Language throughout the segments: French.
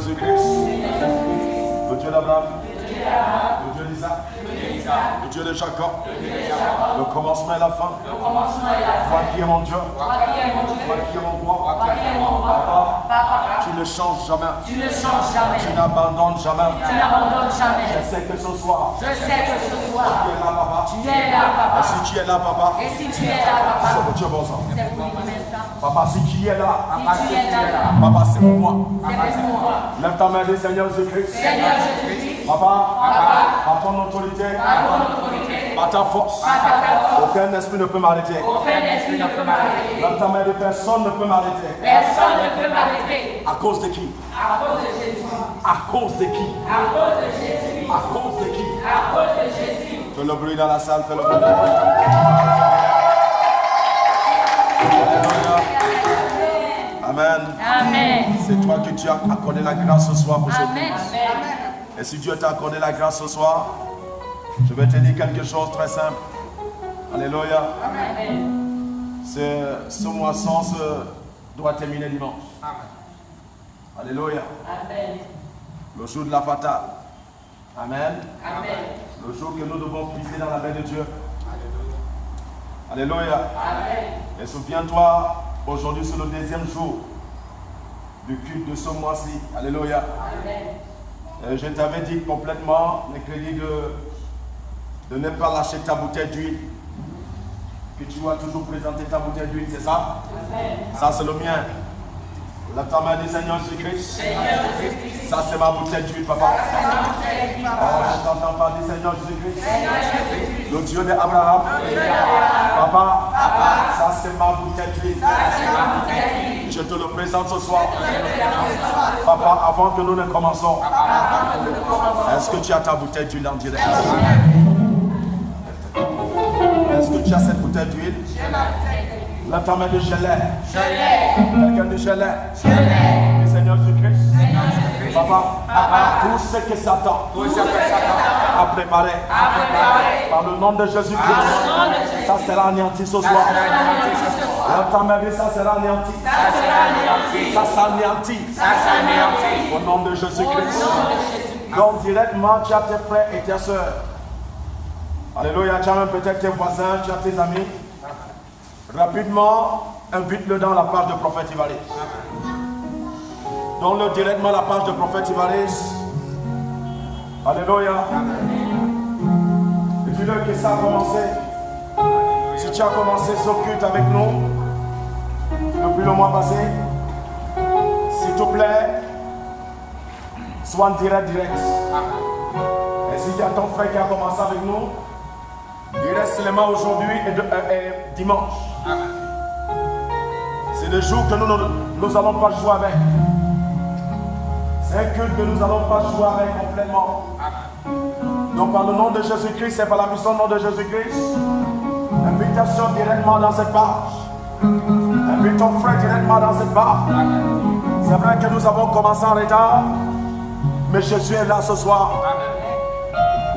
Jésus-Christ, le Dieu d'Abraham, le Dieu d'Isaac, le Dieu de Jacob, le commencement et la fin, toi qui es mon Dieu, toi qui es mon roi, Papa, tu ne changes jamais, tu n'abandonnes jamais. Je sais que ce soir, tu es là, Papa. Et si tu es là, Papa, c'est pour Dieu bon sang. Papa, si tu es là, Papa, c'est pour moi. Lève ta main, dis Seigneur Jésus-Christ. Papa, par ton autorité, par ta force, aucun esprit ne peut m'arrêter. Lève ta main, dis personne ne peut m'arrêter. À cause de qui? À cause de qui? À cause de qui? Fais le bruit dans la salle, fais le bruit dans la salle. Amen. Amen. C'est toi que tu as accordé la grâce ce soir pour ce culte. Et si Dieu t'a accordé la grâce ce soir, je vais te dire quelque chose de très simple. Alléluia. Amen. Ce moisson doit terminer dimanche. Amen. Alléluia. Amen. Le jour de la fatale. Amen. Amen. Le jour que nous devons puiser dans la main de Dieu. Alléluia. Amen. Et souviens-toi, aujourd'hui c'est le deuxième jour du culte de ce mois-ci. Alléluia. Amen. Je t'avais dit complètement, mercredi, de ne pas lâcher ta bouteille d'huile. Que tu vas toujours présenter ta bouteille d'huile, c'est ça? Amen. Ça c'est le mien. Lève ta main du Seigneur Jésus-Christ. Ça c'est ma bouteille d'huile, papa. Oh, je t'entends pas du Seigneur Jésus-Christ. Le Dieu d'Abraham. Papa, ça c'est ma bouteille d'huile. Je te le présente ce soir. Papa, avant que nous ne commençons, est-ce que tu as ta bouteille d'huile en direct? Est-ce que tu as cette bouteille d'huile? Lève ta main de gelée. Quelqu'un de gelée. Le Seigneur Jésus-Christ. Papa, tout ce que Satan a préparé par le nom de Jésus-Christ, ça sera anéanti ce soir. Lève ta main, ça sera anéanti. Ça s'anéantit. Au nom de Jésus-Christ. Donc directement, tu as tes frères et tes soeurs. Alléluia, tu as même peut-être tes voisins, tu as tes amis. Rapidement, invite-le dans la page de Prophète Ivaris. Donne-le directement la page de Prophète Ivaris. Alléluia. Et dis-le que ça a commencé. Si tu as commencé ce culte avec nous depuis le mois passé, s'il te plaît, sois en direct. Et si tu as ton frère qui a commencé avec nous, il reste seulement aujourd'hui et dimanche. C'est le jour que nous n'allons pas jouer avec. C'est un culte que nous n'allons pas jouer avec complètement. Donc par le nom de Jésus-Christ, c'est par la mission du nom de Jésus-Christ. Invitation directement dans cette page. Invite ton frère directement dans cette page. C'est vrai que nous avons commencé en retard, mais Jésus est là ce soir.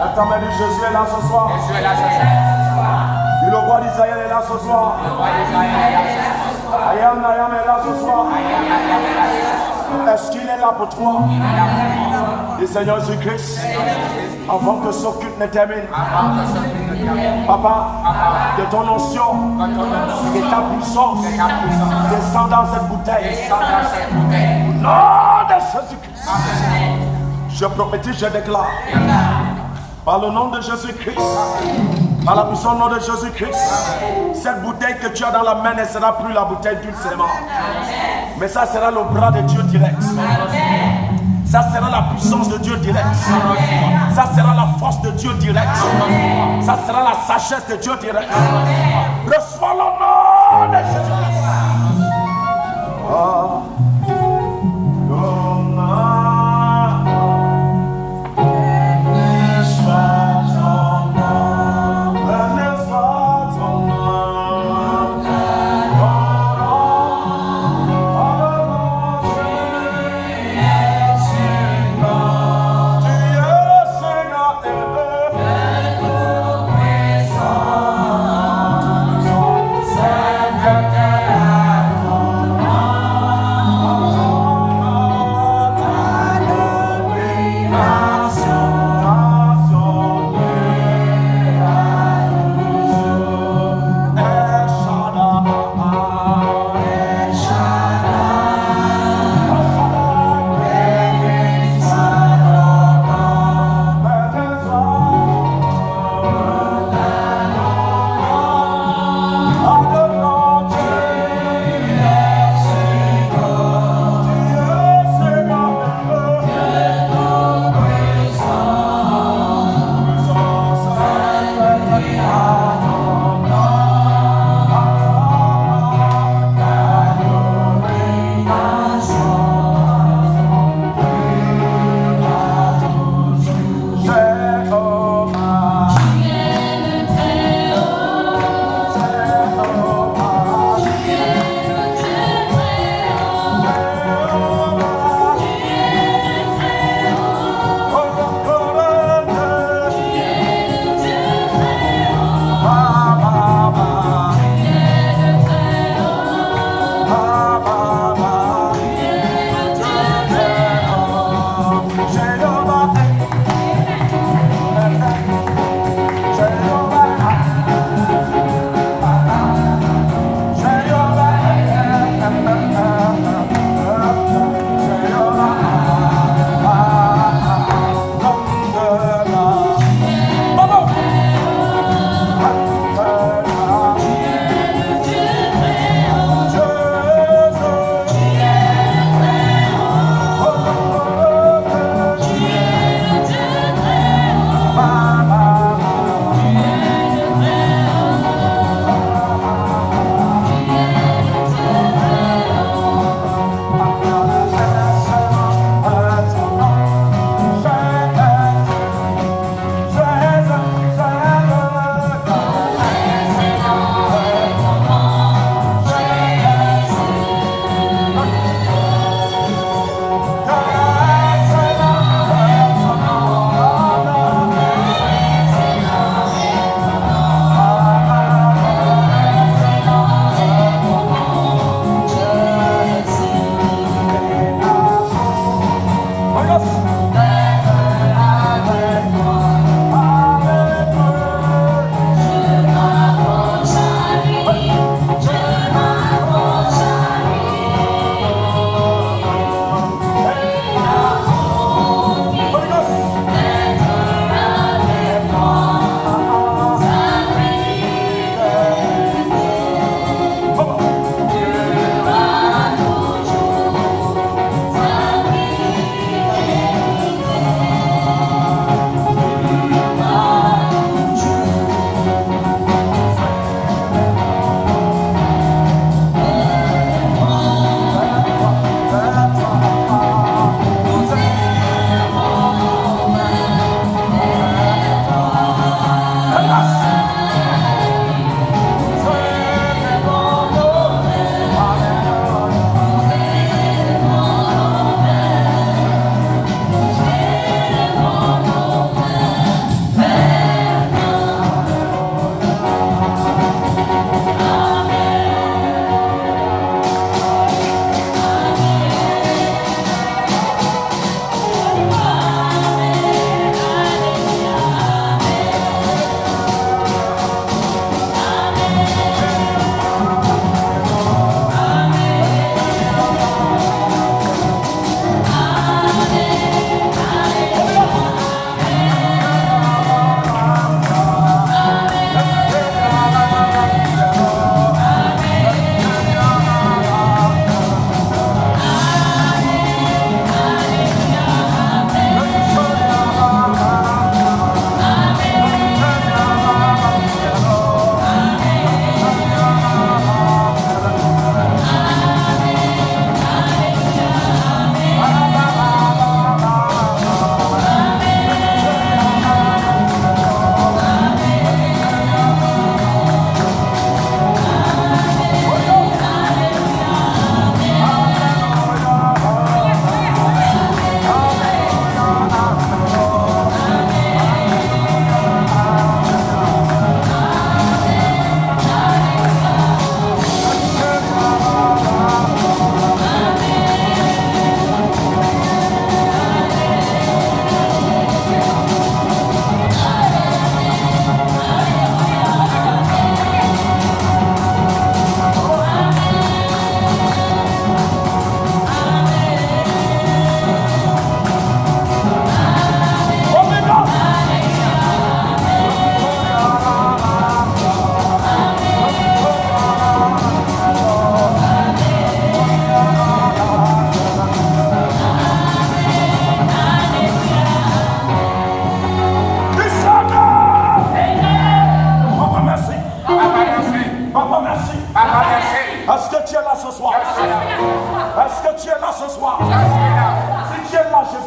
La main de Jésus est là ce soir. Et le roi d'Israël est là ce soir. Ayam est là ce soir. Est-ce qu'il est là pour toi? Le Seigneur Jésus-Christ, avant que ce culte ne termine, Papa, que ton onction et ta puissance descendent dans cette bouteille. Au nom de Jésus-Christ, je prophétise, je déclare. Par le nom de Jésus-Christ, par la puissance du nom de Jésus-Christ, cette bouteille que tu as dans la main ne sera plus la bouteille d'huile seulement. Mais ça sera le bras de Dieu direct. Ça sera la puissance de Dieu direct. Ça sera la force de Dieu direct. Ça sera la sagesse de Dieu direct. Reçois le nom de Jésus-Christ. Oh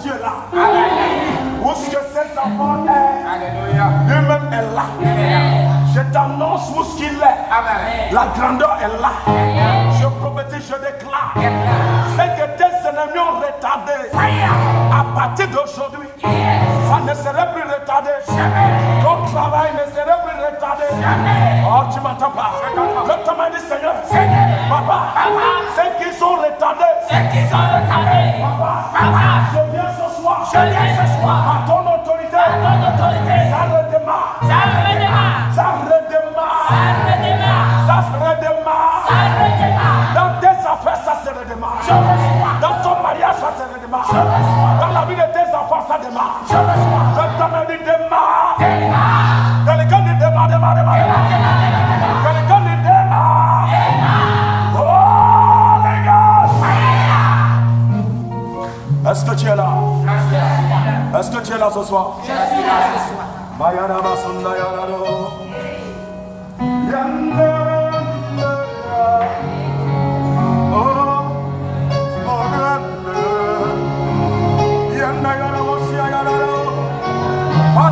Jésus est là. Où est-ce que cet enfant est? Lui-même est là. Je t'annonce où ce qu'il est. La grandeur est là. Je prophétise, je déclare. C'est que tes ennemis ont retardé. À partir d'aujourd'hui, ça ne serait plus retardé. Ton travail ne serait plus retardé. Oh, tu m'entends pas? Le temps m'a dit, Seigneur, papa, ceux qui sont retardés, papa, je viens ce soir, à ton autorité, ça redémarre, dans tes affaires, ça se redémarre, dans ton mariage, ça se redémarre, dans la vie de tes enfants, ça démarre, le temps m'a dit, démarre, quelqu'un dit démarre, quelqu'un dit démarre, oh les gars, est-ce que tu es là? Est-ce que tu es là ce soir? Je suis là ce soir. Parle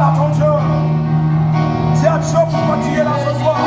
à ton Dieu. Dis à Dieu pourquoi tu es là ce soir.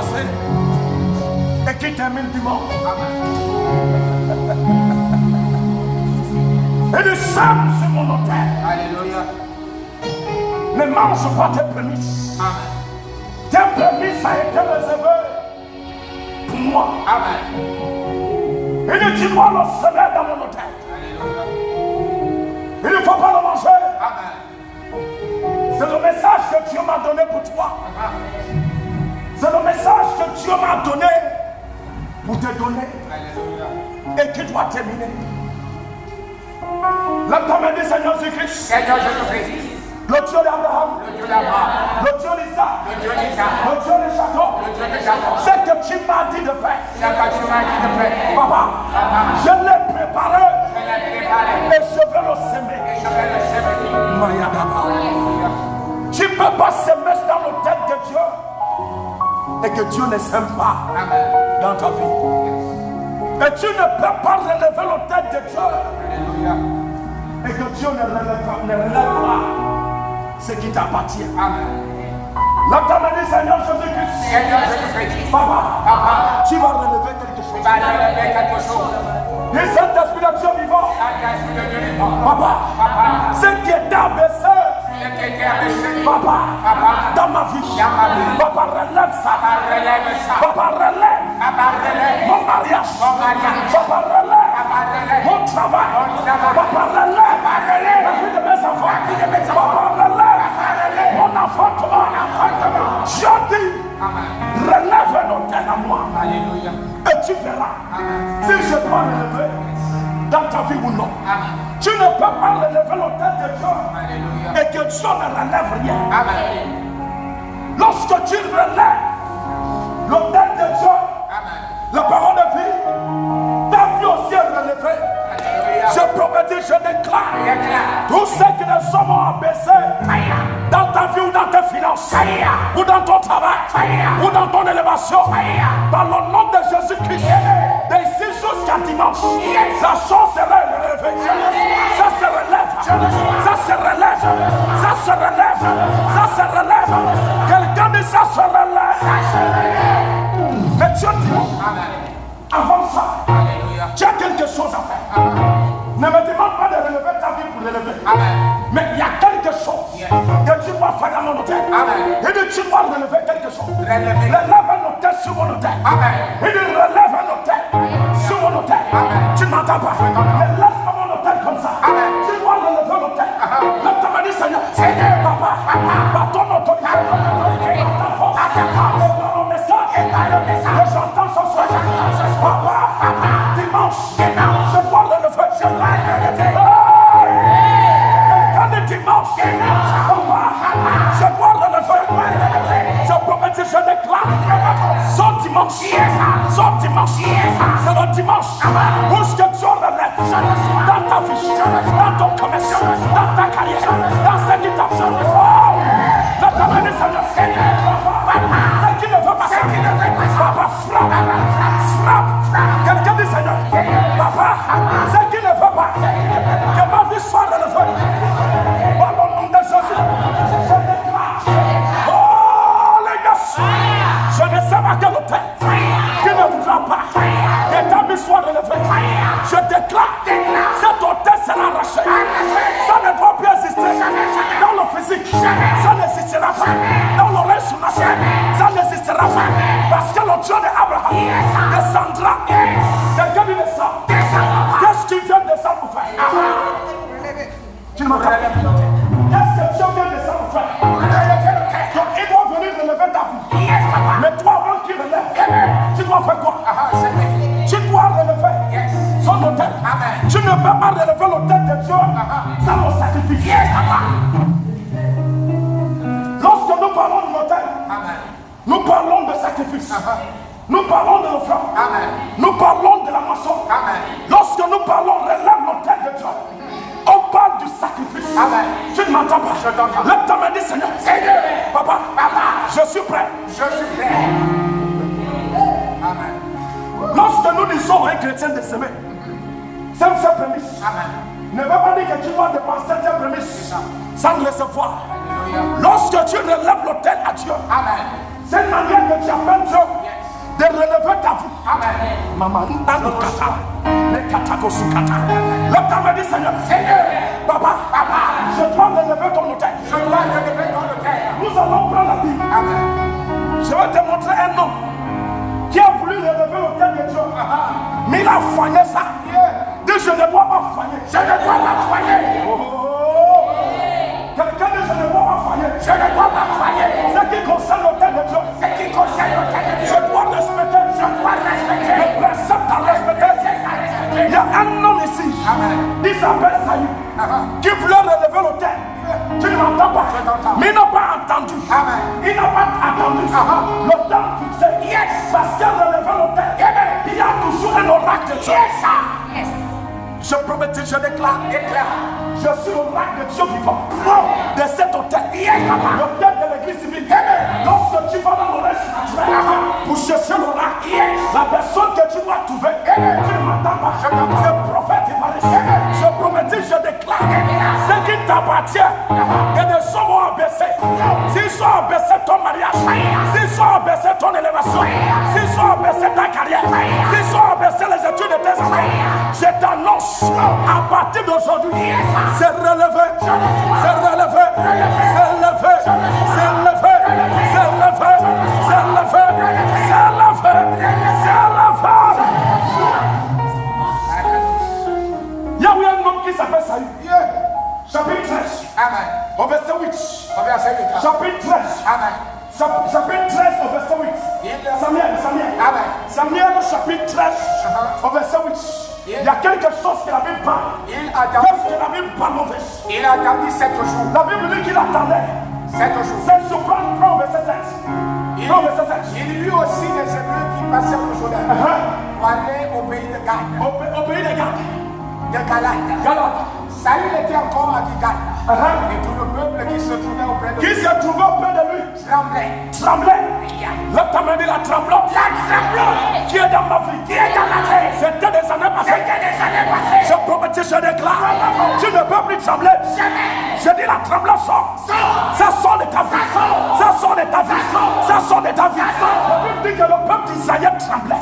commencer et qui termine dimanche. Et le sème sur mon autel. Alléluia. Ne mange pas tes prémices. Amen. Tes prémices a été réservé pour moi. Amen. Et ne dis-moi le semer dans mon autel. Alléluia. Il ne faut pas le manger. Amen. C'est le message que Dieu m'a donné pour toi. C'est le message que Dieu m'a donné pour te donner. Alléluia. Et qui doit terminer. Lève ta main du Seigneur Jésus-Christ. Seigneur Jésus-Christ. Le Dieu d'Abraham. Le Dieu d'Abraham. Le Dieu d'Isaac. Le Dieu d'Isaac. Le Dieu de Jacob. Le Dieu de Jacob. C'est que tu m'as dit de faire. C'est que tu m'as dit de faire. Papa, je l'ai préparé. Je l'ai préparé. Et je vais le semer. Et je vais le semer. Mayadaba. Alléluia. Tu ne peux pas semer dans le tête de Dieu et que Dieu ne sème pas Amen. dans ta vie. Et tu ne peux pas relever le tête de Dieu Alléluia. et que Dieu ne relève pas ce qui t'appartient. Amen. La ta main du Seigneur Jésus-Christ. Seigneur Jésus-Christ. Papa, Papa, tu vas relever quelque tu chose. vas relever quelque chose. Le Saint-Esprit de Dieu vivant. Saint-Esprit de Dieu vivant. Papa, Papa, ce qui est abaissé, le Kéké abaissé. Papa, Papa, dans ma vie, dans ma vie. Papa, relève ça. Papa, relève ça. Papa, relève Papa, relève mon mariage. mon mariage. Papa, relève Papa, relève mon travail. mon travail. Papa, relève Papa, relève la vie de mes enfants. la vie de mes enfants. Papa, relève Papa, relève mon enfantement. Dieu dit, Amen. relève un hôtel à moi. Alléluia. Et tu verras Amen. si je dois relever dans ta vie ou non. Amen. Tu ne peux pas relever l'hôtel de Dieu Alléluia. et que Dieu ne relève rien. Amen. Lorsque tu relèves l'hôtel de Dieu, Amen. la parole de vie, ta vie aussi est relevée. Alléluia. Je prophétise, je déclare, Déclare. tous ceux qui ne sont pas abaissés dans ta vie ou dans tes finances, ou dans ton travail, ou dans ton élévation, dans le nom de Jésus-Christ, d'ici jusqu'à dimanche, la chose sera relevée. Ça se relève, ça se relève, ça se relève, ça se relève. Quelqu'un dit ça se relève. Mais Dieu dit, Amen. avant ça, Alléluia. tu as quelque chose à faire. Ne me demande pas de relever ta vie pour relever. Amen. Mais il y a quelque chose Yes. que tu dois faire dans mon hôtel. Amen. Et que tu dois relever quelque chose. Relever. Relève un hôtel sur mon hôtel. Amen. Et de relève un hôtel sur mon hôtel. Amen. Tu ne m'entends pas. Relève pas mon hôtel comme ça. Amen. Tu dois relever l'hôtel. Lève ta main, dis Seigneur. Seigneur. Papa, par ton autorité, par ta force, et par le message, et j'entends ce soir. Papa, dimanche, je dois relever. Je dois relever. Quand le dimanche, papa, je dois relever. Je prophétise, je déclare. Son dimanche, c'est le dimanche où ce que Dieu relève dans ta vie, dans ton commerce, dans ta carrière, dans ce qui t'a besoin. La ta main, Seigneur. Ce qui ne veut pas ça, papa, frappe. Quelqu'un dit Seigneur, papa, ce qui ne veut pas que ma vie soit relevée. Par le nom de Jésus, je déclare. Oh les gars, je ne sais pas quel hôtel qui ne voudra pas que ta vie soit relevée. Je déclare, cet hôtel sera arraché. Ça ne doit plus exister dans le physique. Ça n'existera pas dans le reste national. Ça n'existera pas parce que le Dieu d'Abraham descendra. Quelqu'un dit descend. Qu'est-ce qu'il vient de descendre pour faire? Tu ne m'entends pas. Qu'est-ce que Dieu vient de descendre pour faire? Donc il doit venir relever ta vie. Mais toi, avant qu'il relève, tu dois faire quoi? Tu dois relever son hôtel. Tu ne peux pas relever l'hôtel de Dieu sans le sacrifice. Lorsque nous parlons de l'hôtel, nous parlons de sacrifice. Nous parlons de l'offrande. Nous parlons de la moisson. Lorsque nous parlons relève l'hôtel de Dieu, on parle du sacrifice. Tu ne m'entends pas? Lève ta main, dis Seigneur. Papa, je suis prêt. Lorsque nous disons à un chrétien de s'aimer, c'est une seule prémisse. Ne veut pas dire que tu dois dépenser tes prémices sans recevoir. Lorsque tu relèves l'autel à Dieu, c'est une manière que tu appelles Dieu Amen. Maman, Nandukata, Nekatagosukata. L'autre me dit, Seigneur, Papa, je dois relever ton hôtel. Nous allons prendre la Bible. Amen. Je vais te montrer un homme qui a voulu relever l'hôtel de Dieu. Mais il a failli ça. Dit, je ne dois pas faillir. Je ne dois pas faillir. Oh. Quelqu'un dit, je ne dois pas faillir. Je ne dois pas faillir. Ce qui concerne l'hôtel de Dieu, Ce qui concerne l'hôtel de Dieu, je dois respecter. je dois respecter. Le précepte à respecter. Il y a un homme ici, Amen. il s'appelle Saïd, qui voulait relever l'hôtel. Tu ne m'entends pas, Je t'entends. mais il n'a pas entendu. Amen. Il n'a pas attendu le temps fixé. Yes. Parce qu'il a relevé l'hôtel. Amen. Il y a toujours un oracle de Dieu. Yes, sir. Yes. Je promets, je déclare, Déclare. je suis l'oracle de Dieu vivant de cet hôtel. Yes, papa. L'hôtel de l'église civile. Lorsque tu vas dans le reste pour chercher l'oracle, la personne que tu dois trouver, tu ne m'entends pas. C'est le prophète Ibaris. Je promets, je déclare, ce qui t'appartient, que des sommes ont abaissé. S'ils sont abaissés ton mariage, s'ils sont abaissés ton élévation, s'ils sont abaissés ta carrière, s'ils sont abaissés les études de tes enfants, je t'annonce à partir d'aujourd'hui, c'est relevé, c'est relevé, c'est levé, c'est levé, c'est levé, c'est levé, c'est levé, c'est levé. Il y a un homme qui s'appelle Saïd. Chapitre 13, Amen. au verset 8. On va essayer de Chapitre 13. Amen. Chapitre 13 au verset 8. Samuel. Amen. Samuel chapitre 13 au verset 8. Il y a quelque chose que la Bible parle. Qu'est-ce que la Bible parle mauvais? Il a attendu 7 jours. La Bible dit qu'il attendait 7 jours. 7 jours. Prends au verset 7. Prends au verset 7. Il y eut aussi des Hébreux qui passaient au Jourdain pour aller au pays de Gad. Au pays des Gad. De Galade. Galade. Saül était encore à Gad. Et tout le peuple qui se trouvait auprès de lui Qui se trouvait auprès de lui tremblait. L'autre main dit la tremblante. La tremblante Qui est dans ma vie. qui est dans la vie. C'était des années passées. C'était des années passées. Je promets, je déclare. Tu ne peux plus trembler. Jamais. Je dis la tremblance sort. Ça sort de ta vie. Ça sort de ta vie. Ça sort de ta vie. La Bible dit que le peuple d'Israël tremblait.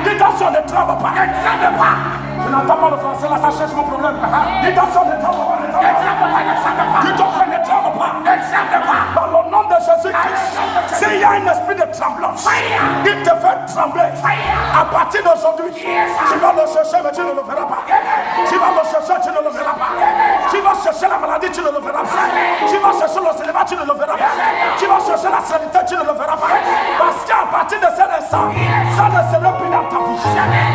Dis attention, ne tremble pas. Ne tremble pas. Je n'entends pas le français là, ça cherche mon problème. Dis attention, ne tremble pas. Ne tremble pas. Ne tremble pas. Dis ton frère, ne tremble pas. Ne tremble pas. Dans le nom de Jésus-Christ, s'il y a un esprit de tremblance, il te fait trembler. À partir d'aujourd'hui, tu vas le chercher, mais tu ne le verras pas. Tu vas le chercher, tu ne le verras pas. Tu vas chercher la maladie, tu ne le verras pas. Tu vas chercher le célibat, tu ne le verras pas. Tu vas chercher la sérénité, tu ne le verras pas. Parce qu'à partir de cet instant, ça ne sera plus dans ta vie.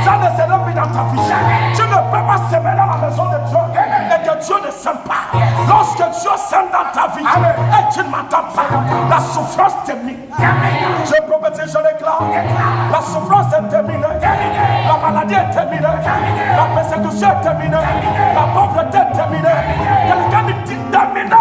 Ça ne sera plus dans ta vie. Tu ne peux pas semer dans la maison de Dieu et que Dieu ne sème pas. Lorsque Dieu sème dans ta vie, et tu ne m'entends pas, la souffrance termine. Je prophétise, je déclare, la souffrance est terminée, la maladie est terminée, la persécution est terminée, la pauvreté est terminée. Quelqu'un me dit terminé.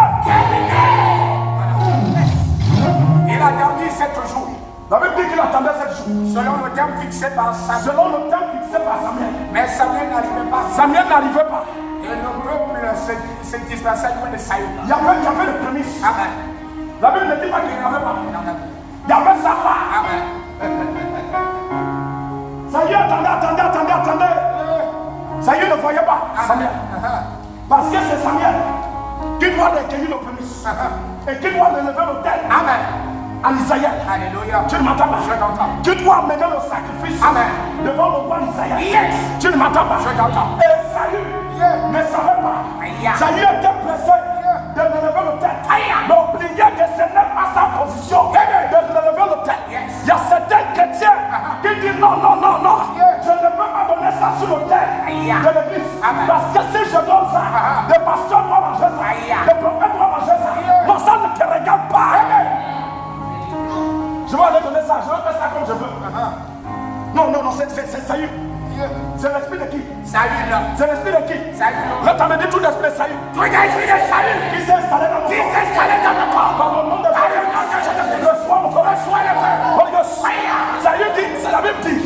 Il a attendu 7 jours. La Bible dit qu'il attendait 7 jours. Selon le terme fixé par Samuel. Selon le temps fixé par Samuel. Mais Samuel n'arrivait pas. Samuel n'arrivait pas. Et le peuple se dispersait loin de Saül. Il y avait les prémices. Amen. La Bible ne dit pas qu'il n'y en avait pas. Il y avait sa part. Amen. Saül attendait. Saül ne voyait pas Samuel. Parce que c'est Samuel qui doit recueillir le prémices. Et qui doit relever l'autel. Amen. En Israël. Alléluia. Tu ne m'entends pas. Je t'entends. Tu dois amener le sacrifice. Amen. Devant le roi d'Israël. Yes. Tu ne m'entends pas. Je t'entends. Et Saül ne savait pas. Saül était pressé de relever l'autel. Mais oubliez que ce n'est pas sa position de relever l'autel. Il y a certains chrétiens qui disent non. Je ne peux pas donner ça sur l'autel de l'église. Parce que si je donne ça, le pasteur doit manger ça. Le prophète doit manger ça. Non, ça ne te regarde pas. Je vais aller donner ça, je vais faire ça comme je veux. Non, c'est Saül. C'est l'esprit de qui? Saül. C'est l'esprit de qui? Saül. Là, tu m'as dit tout l'esprit de Saül. Tout l'esprit de Saül. Qui s'est installé dans mon corps? Qui s'est installé dans le corps? Par le nom de Jésus. Reçois mon corps. Reçois le feu. Holy Ghost. Saül dit, c'est la Bible dit.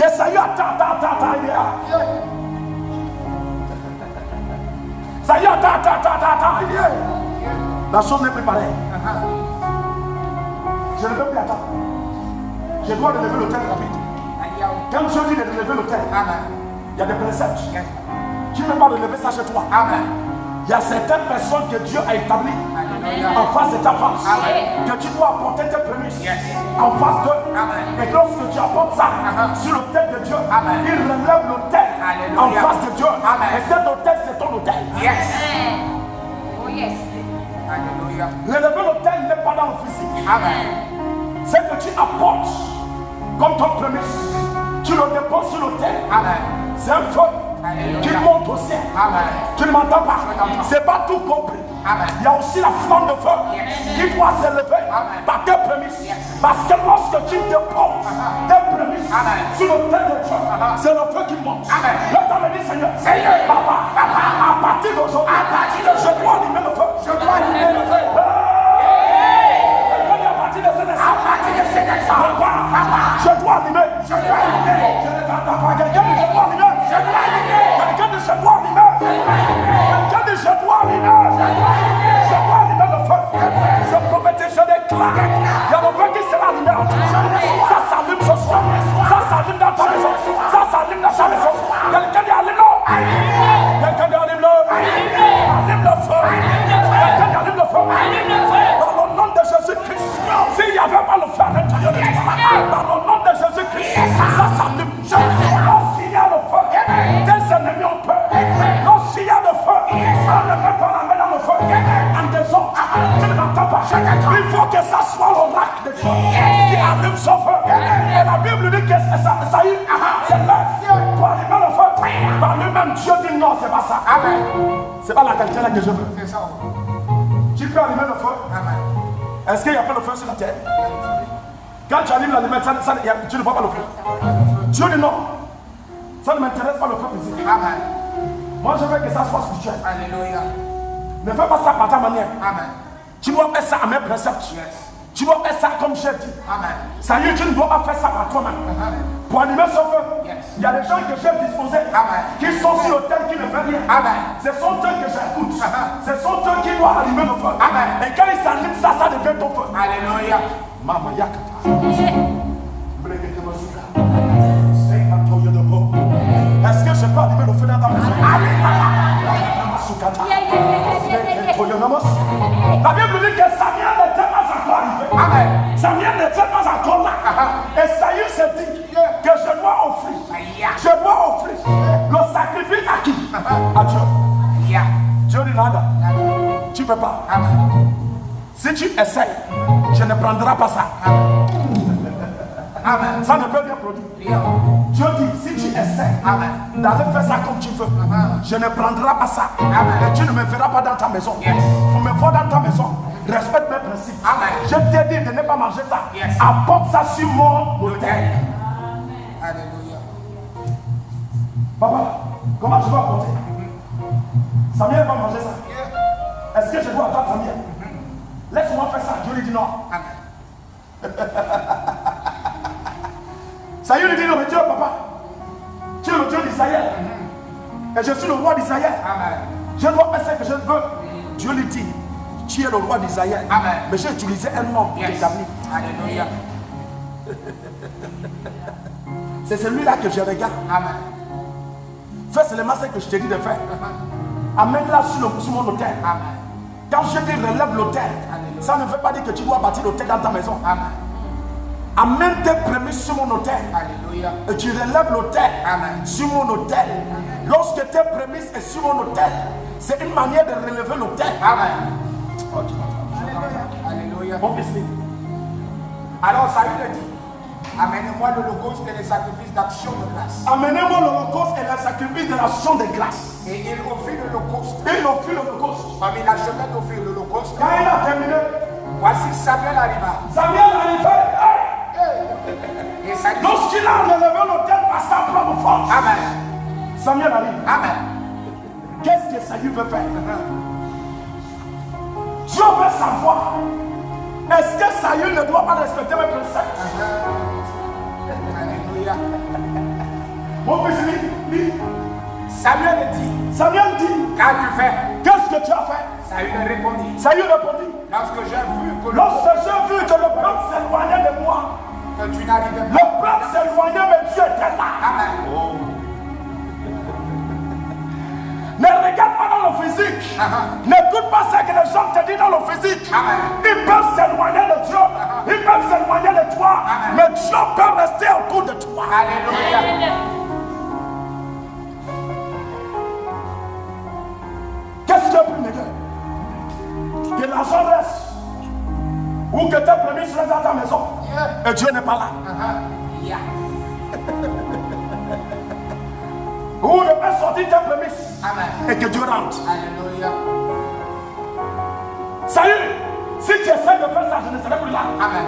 Que Saül attend. Saül attend. La chose n'est plus pareille. Je ne peux plus attendre. Je dois relever le terme rapide. Quand Dieu dit de relever l'autel, il y a des préceptes. Tu ne peux pas relever ça chez toi. Il y a certaines personnes que Dieu a établies en face de ta face, que tu dois apporter tes prémices en face d'eux. Et lorsque tu apportes ça sur l'autel de Dieu, il relève l'autel en face de Dieu. Et cet autel, c'est ton autel. Relever l'autel n'est pas dans le physique. C'est que tu apportes comme ton prémisse. Tu le déposes sur l'autel. C'est un feu qui monte au ciel. Tu ne m'entends pas? C'est pas tout compris. Il y a aussi la flamme de feu qui doit s'élever par tes prémices. Parce que lorsque tu déposes tes prémices sur l'autel de Dieu, c'est le feu qui monte. Le temps me dit, Seigneur, papa, à partir d'aujourd'hui, je dois allumer le feu. Je dois allumer le feu. À partir de cet instant, papa, je dois allumer. Je dois allumer. Quelqu'un dit, je dois allumer. Quelqu'un dit, je dois allumer. Quelqu'un dit, je dois allumer. Je dois allumer le feu. Je prophétise, je déclare. Il y a le feu qui sera allumé en toi. Ça s'allume ce soir. Ça s'allume dans ta maison. Ça s'allume dans ta maison. Quelqu'un dit, allume-le. Quelqu'un dit, allume-le. Allume le feu. Quelqu'un dit, allume le feu. Dans le nom de Jésus-Christ. S'il n'y avait pas le feu à l'intérieur de toi, dans le nom de Jésus-Christ, ça s'allume. Lorsqu'il y a le feu, tes ennemis ont peur. Lorsqu'il y a le feu, on ne met pas la main dans le feu. En désordre, tu ne m'entends pas. Il faut que ça soit l'oracle de Dieu qui allume son feu. Et la Bible dit que ça y est, c'est l'œuf pour allumer le feu. Par lui-même, Dieu dit non, c'est pas ça. C'est pas la qualité là que je veux. Tu peux allumer le feu. Est-ce qu'il n'y a pas le feu sur la terre? Quand tu allumes la lumière, tu ne vois pas le feu. Dieu dit non. Ça ne m'intéresse pas le feu physique. Moi je veux que ça soit spirituel. Alléluia. Ne fais pas ça par ta manière. Tu dois faire ça à mes préceptes. Tu dois faire ça comme j'ai dit. Ça y est, tu ne dois pas faire ça par toi-même. Pour allumer ce feu, il y a des gens que j'ai disposés qui sont sur l'autel qui ne font rien. Ce sont eux que j'écoute. Ce sont eux qui doivent allumer le feu. Et quand ils s'allument, ça devient ton feu. Alléluia. Maman Yakata. Est-ce que je peux allumer le feu dans ta maison? La Bible dit que Samuel n'était pas encore arrivé. Samuel n'était pas encore là. Et Saül s'est dit que je dois offrir. Je dois offrir le sacrifice à qui? À Dieu. Dieu dit nada. Tu ne peux pas. Si tu essayes, je ne prendrai pas ça. Ça ne peut bien produire. Dieu dit, si tu essaies d'aller faire ça comme tu veux, je ne prendrai pas ça. Et tu ne me verras pas dans ta maison. Pour me voir dans ta maison, respecte mes principes. Je t'ai dit de ne pas manger ça. Apporte ça sur mon autel. Alléluia. Papa, comment je vais apporter? Samuel va manger ça. Est-ce que je dois attendre Samuel? Laisse-moi faire ça. Dieu lui dit non. Saül lui dit non, mais Dieu, papa, tu es le Dieu d'Israël. Et je suis le roi d'Israël. Je dois faire ce que je veux. Dieu lui dit, tu es le roi d'Israël. Mais j'ai utilisé un nom pour t'établir. Alléluia. C'est celui-là que je regarde. Fais seulement ce que je te dis de faire. Amène-la sur mon autel. Quand je dis relève l'autel, ça ne veut pas dire que tu dois bâtir l'autel dans ta maison. Amène tes prémices sur mon autel. Alléluia. Et tu relèves l'autel sur mon autel. Lorsque tes prémices sont sur mon autel, c'est une manière de relever l'autel. Amen. Alléluia. Bon fils. Alors Saül dit, amenez-moi l'holocauste et les sacrifices d'action de grâce. Amenez-moi l'holocauste et les sacrifices de l'action de grâce. Et il offrit l'holocauste. Et il offrit l'holocauste. Comme il achevait d'offrir l'holocauste, quand il a terminé, voici Samuel arriva. Samuel arrivait. Et lorsqu'il a relevé l'autel par sa propre force, amen. Samuel arrive. Amen. Qu'est-ce que Saül veut faire? Dieu veut savoir. Est-ce que Saül ne doit pas respecter mes préceptes? Alléluia. Mon fils dit. Samuel dit. Qu'as-tu fait? Qu'est-ce que tu as fait? Saül répondit. Lorsque j'ai vu que le peuple s'éloignait de moi, que tu n'arrivais pas. Le peuvent s'éloigner, mais Dieu était là. Amen. Oh. Ne regarde pas dans le physique. N'écoute pas ce que les gens te disent dans le physique. Ils peuvent s'éloigner de Dieu. Ils peuvent s'éloigner de toi. Mais Dieu peut rester autour de toi. Alléluia. Qu'est-ce qui est plus meilleur? Que l'argent reste. Ou que tes prémices restent dans ta maison. Et Dieu n'est pas là. Ou ne pas sortir tes prémices. Amen. Et que Dieu rentre. Alléluia. Ça y est, si tu essaies de faire ça, je ne serai plus là. Amen.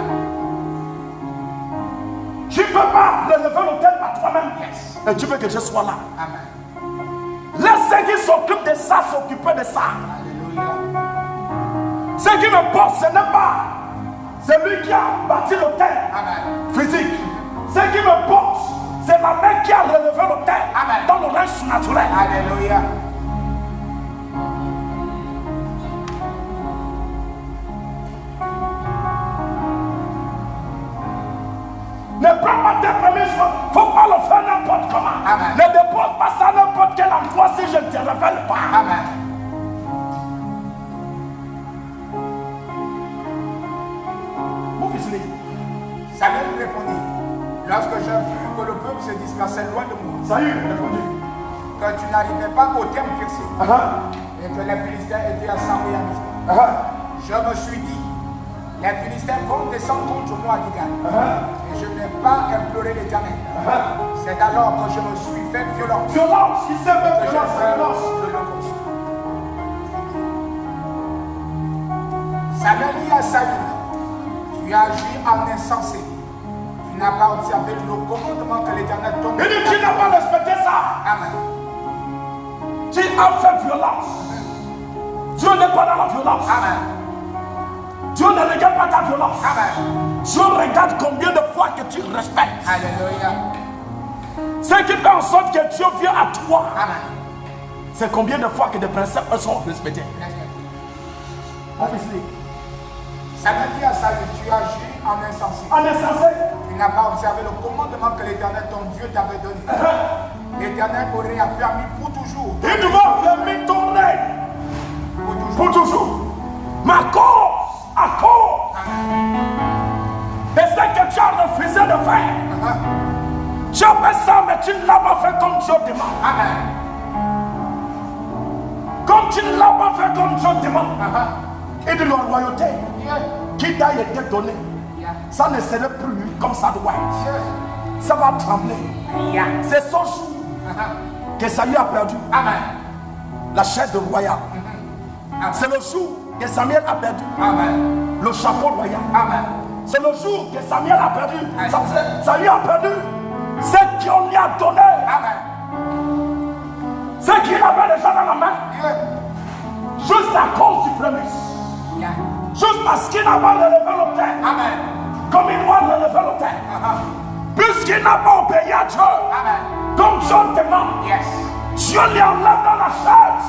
Tu ne peux pas relever l'autel par toi-même. Yes. Et tu veux que je sois là. Amen. Laisse ceux qui s'occupent de ça s'occuper de ça. Alléluia. Ce qui me porte, ce n'est pas celui qui a bâti l'autel Amen. physique. Ce qui me porte, c'est la main qui a relevé l'autel Amen. dans le règne surnaturel. Alléluia. Ne prends pas tes prémices, il ne faut pas le faire n'importe comment. Amen. Ne dépose pas ça n'importe quel endroit si je ne te révèle pas. Amen. Mon fils Lee, Samuel répondit, lorsque j'ai vu que le peuple se dispersait loin de moi, ça y est, répondu. que tu n'arrivais pas au terme fixé, et que les Philistins étaient assemblés à Mispa, je me suis dit, les Philistins vont descendre contre moi à Gilgal, et je n'ai pas imploré l'Éternel. C'est alors que je me suis fait violence. Violence, il s'est fait Que j'ai violence, fait violence. l'Holocauste. Samuel dit à Saül, tu as agi en insensé. Tu n'as pas observé le commandement que l'Éternel t'a donné. Il dit tu n'as pas respecté ça. Amen. Tu as fait violence. Dieu n'est pas dans la violence. Amen. Dieu ne regarde pas ta violence. Amen. Dieu regarde combien de fois que tu respectes. Alléluia. Ce qui fait en sorte que Dieu vient à toi, Amen. c'est combien de fois que des principes sont respectés. Mon fils Lee, Samuel dit à Saül, tu as agi en insensé. en insensé, Tu n'as pas observé le commandement que l'Éternel, ton Dieu, t'avait donné. L'Éternel aurait affermi pour toujours. il doit fermer ton règne Pour toujours. pour toujours. Ma cause, à cause de ce que tu as refusé de faire. Tu as fait ça, mais tu ne l'as pas fait comme Dieu demande. Amen. Comme tu ne l'as pas fait comme Dieu demande. Et de la royauté qui t'a été donnée, ça ne serait plus comme ça doit être. Ça va trembler. C'est son jour que Samuel a perdu Amen. la chaise de royal. C'est le jour que Samuel a perdu Amen. le chapeau royal. Amen. C'est le jour que Samuel a perdu. Samuel a perdu ce qu'on lui a donné. Amen. Ce qu'il avait déjà dans la main. Juste à cause du prémisse. Juste parce qu'il n'a pas relevé l'autel. Amen. Comme il doit relever l'autel. Puisqu'il n'a pas obéi à Dieu. Amen. Comme Dieu demande. Yes. Dieu lui enlève dans la chaise.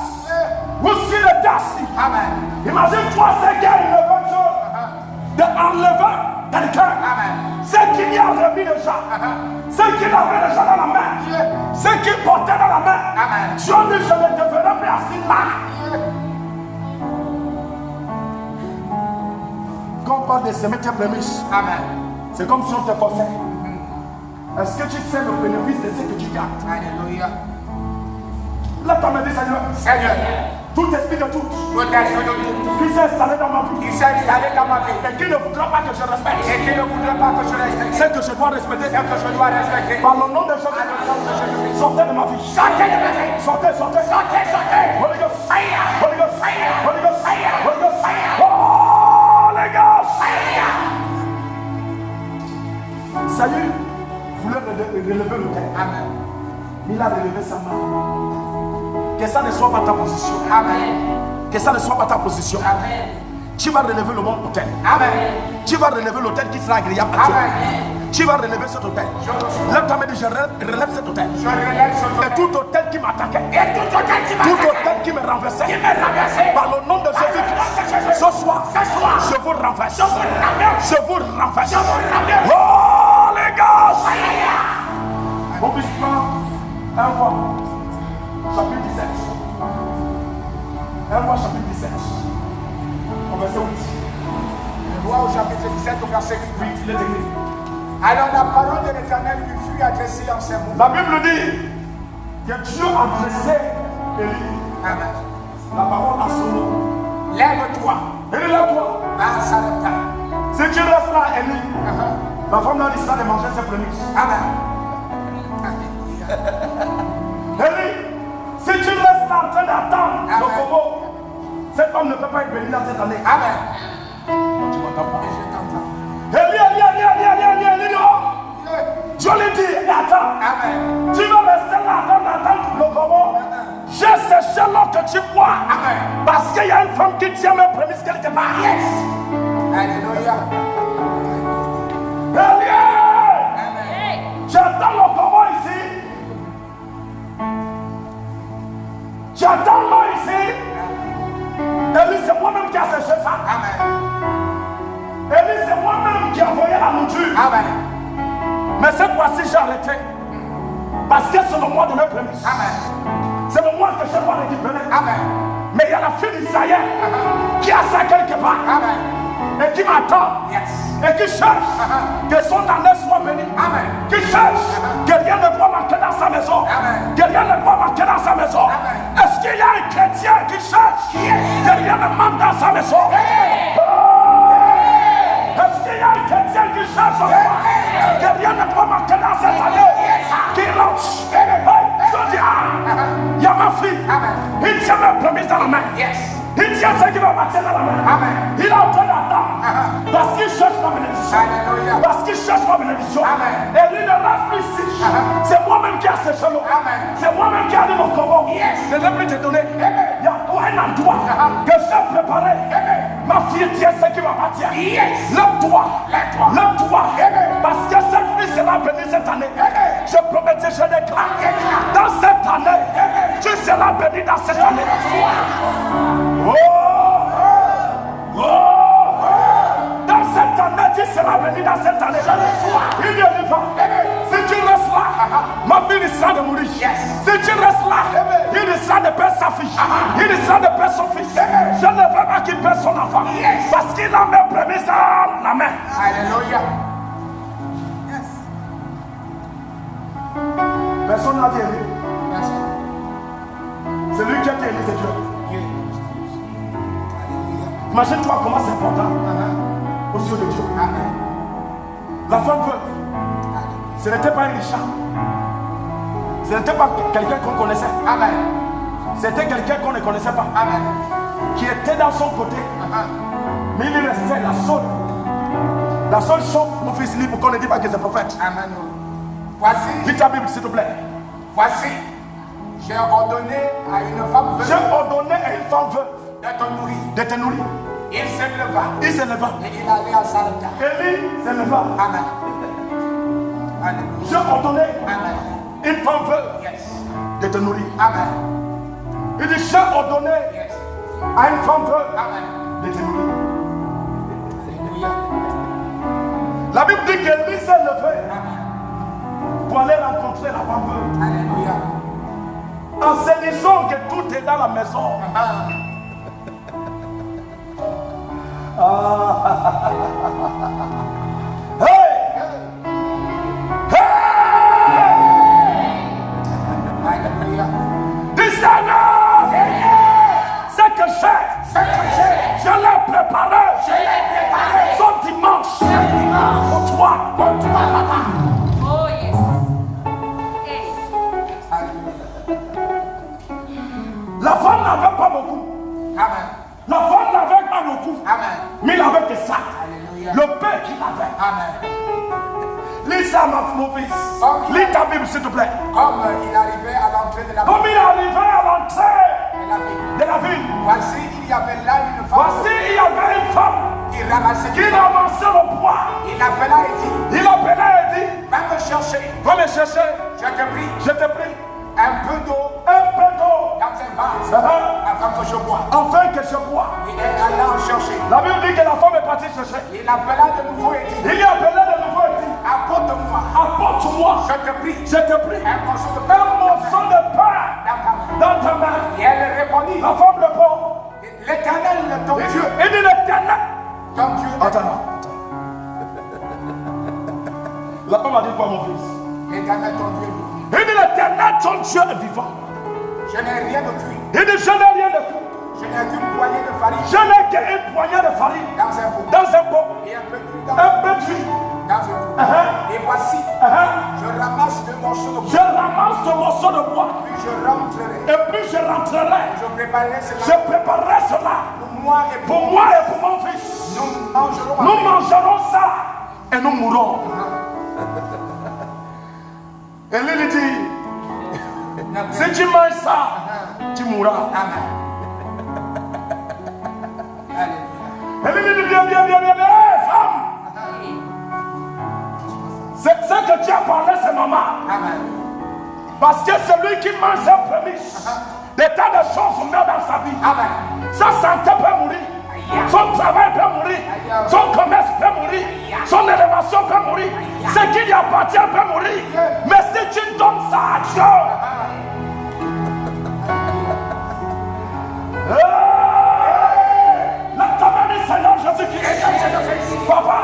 Où s'il était assis. Amen. Imagine-toi ce qu'il a élevé Dieu. De enlever quelqu'un. Amen. Ce qu'il y a remis déjà. Ce qu'il avait déjà dans la main. Ce qu'il portait dans la main. Amen. Dieu dit, je ne te ferai plus assis là. Quand on parle de semer tes prémices, Amen. c'est comme si on te forçait. Est-ce que tu sais le bénéfice de ce que tu gardes? Alléluia. Là, tu m'as dit, Seigneur, Seigneur, tout esprit de tout tout esprit de tout qui s'est installé dans ma vie qui s'est installé dans ma vie et qui ne voudra pas que je respecte et qui ne voudrait pas que je respecte ce que je dois respecter, ce que je dois respecter. par le nom de Jésus, sortez de ma vie. Sortez de ma vie. Sortez, sortez. Sortez, sortez. Holy Ghost. Fire. Holy Ghost. Fire. Holy Ghost. Fire. Holy Ghost. Fire. Holy Ghost. Fire. Saül voulait relever le terre. Amen. Il a relevé sa main. Que ça ne soit pas ta position. Amen. Que ça ne soit pas ta position. Amen. Tu vas relever le bon hôtel. Amen. Tu vas relever l'hôtel qui sera agréable à Dieu. Amen. Tu vas relever cet hôtel. Lève ta main et je relève cet hôtel. Je relève ce Et tout hôtel qui m'attaquait. et tout hôtel qui m'a Tout hôtel qui me renversait. Par le nom de Jésus-Christ. Ce soir, je vous renverse. Je vous renverse. Oh les gars. Alors la parole de l'Éternel lui fut adressée en ces mots. La Bible dit que Dieu a dressé Élie. Amen. La parole a son nom. Lève-toi. Élie, lève-toi. Va à Sarepta. Si tu restes là, Élie, la femme n'a dit ça de manger ses prémices. Amen. Élie, si tu restes là en train d'attendre le Congo, cette femme ne peut pas être bénie dans cette année. Amen. Tu m'entends pas? Je t'entends. Élie, non. Dieu lui dit, attends. Amen. Tu vas rester là, attendre le Congo. J'ai séché l'eau que tu bois. Amen. Parce qu'il y a une femme qui tient mes prémices quelque part. Yes. Alléluia. Élie, Amen. j'attends le Congo ici. J'attends l'eau ici. Élie, c'est moi-même qui a séché ça. Amen. Élie, c'est moi-même qui a envoyé la nourriture. Amen. Mais cette fois-ci, j'ai arrêté. Parce que c'est le mois de mes prémices. Amen. C'est le mois que je dois récupérer. Amen. Mais il y a la fille d'Israël qui a ça quelque part. Amen. Et qui m'attend. Yes. Et qui cherche que son année soit bénie. Amen. Qui cherche que rien ne doit manquer dans sa maison. Amen. Que rien ne doit manquer dans sa maison. Amen. Est-ce qu'il y a un chrétien qui cherche que rien ne manque dans sa maison? Oh! Est-ce qu'il y a un chrétien qui cherche que rien ne doit manquer dans cette année? Qui lance? Je dis, il y a ma fille. Amen. Il tient mes prémices dans la main. Yes. Il tient ce qui va partir dans la main. Amen. Il est en train d'attendre. Parce qu'il cherche la bénédiction. Alléluia. Parce qu'il cherche la bénédiction. Amen. Et lui ne reste plus ici. C'est moi-même qui a séché l'eau. Amen. C'est moi-même qui a dit mon combat. Yes. Je ne vais plus te donner. Amen. Il y a un endroit que j'ai préparé. Ma fille tient ce qui va partir. Yes. Lève-toi. Lève-toi. Lève-toi. Amen. Parce que cette fille sera bénie cette année. Amen. Je promets, je déclare. Dans cette année, tu seras béni dans cette année. Oh! Dans cette année, tu seras béni dans cette année. Il dit, si tu restes là, ma fille risquera de mourir. Si tu restes là, il risquera de perdre sa fille. Il risquera de perdre son fils. Je ne veux pas qu'il perde son enfant. Parce qu'il a mes prémices dans la main. Alléluia. Yes. Personne n'a dit Élie. Merci. C'est lui qui a dit Élie, c'est Dieu. Dieu. Imagine-toi comment c'est important aux yeux de Dieu. Amen. La femme veuve, ce n'était pas un Richard. Ce n'était pas quelqu'un qu'on connaissait. Amen. C'était quelqu'un qu'on ne connaissait pas. Amen. Qui était dans son côté. Mais il restait la seule chose, mon fils, libre qu'on ne dit pas que c'est prophète. Amen. Voici. Lis ta Bible, s'il te plaît. Voici. J'ai ordonné à une femme veuve. J'ai ordonné à une femme veuve De te nourrir. de te nourrir. Il se leva. Il se leva. Et il allait à Sarepta. Élie se leva. Amen. Alléluia. J'ai ordonné Amen. une femme veuve Yes. de te nourrir. Amen. Il dit, j'ai ordonné Yes. à une femme veuve Amen. de te nourrir. Alléluia. La Bible dit qu'Élie s'est levé Amen. pour aller rencontrer la femme veuve. Alléluia. En se disant que tout est dans la maison. Hey! Alléluia. Dis Seigneur! Ce que j'ai, je l'ai préparé. Son dimanche. Pour toi. Papa. Oh yes. Hey. La femme n'avait pas beaucoup. Amen. La femme n'avait pas beaucoup. Amen. Mais il avait que ça. Alléluia. Le pain qu'il avait. Amen. Lis ça, mon fils. Lis ta Bible, s'il te plaît. Comme il arrivait à l'entrée de la Comme il arrivait à l'entrée ville, de la ville, voici, il y avait là une femme voici, il y avait une femme qui ramassait qui ramassait le poids. Il appela et dit, Il appelait et dit, va me chercher, va me chercher, je te prie, je te prie, un peu d'eau un peu d'eau, dans un vase, afin que je bois. afin que je bois. Il est allé en chercher. La Bible dit que la femme est partie chercher. Il appela de nouveau et dit, Il y appelait de nouveau et dit, apporte-moi, apporte-moi, je te prie, je te prie, un morceau de un pain morceau de pain dans ta main. dans ta main. Et elle répondit, La femme répond, l'Éternel, ton Dieu, il dit l'éternel. ton Dieu. Attends. La femme a dit quoi, mon fils? L'Éternel ton Dieu est vivant. Il dit l'Éternel ton Dieu est vivant. Je n'ai rien de cuit. Il dit je n'ai rien de tout. Je n'ai qu'une poignée de farine. Je n'ai qu'une poignée de farine Dans un pot. dans un pot. Et un peu d'huile Un peu d'huile. dans un pot. Et voici, je ramasse deux morceaux de bois. Je ramasse ce morceau de bois. Puis je rentrerai. Et puis je rentrerai. Je préparerai cela Je préparerai cela pour moi et pour moi et pour mon fils. Nous mangerons ça et nous mourrons. Et lui dit, si tu manges ça, tu mourras. Amen. Alléluia. Et lui dit, viens, femme. C'est ce que tu as parlé, c'est maman. Amen. Parce que celui qui mange ses prémices, des tas de choses meurent dans sa vie. Amen. Sa santé peut mourir. Son travail peut mourir. Son commerce peut mourir. Son élévation peut mourir. Ce qui lui appartient peut mourir. Mais si tu donnes ça à Dieu, la table du Seigneur Jésus-Christ. Papa,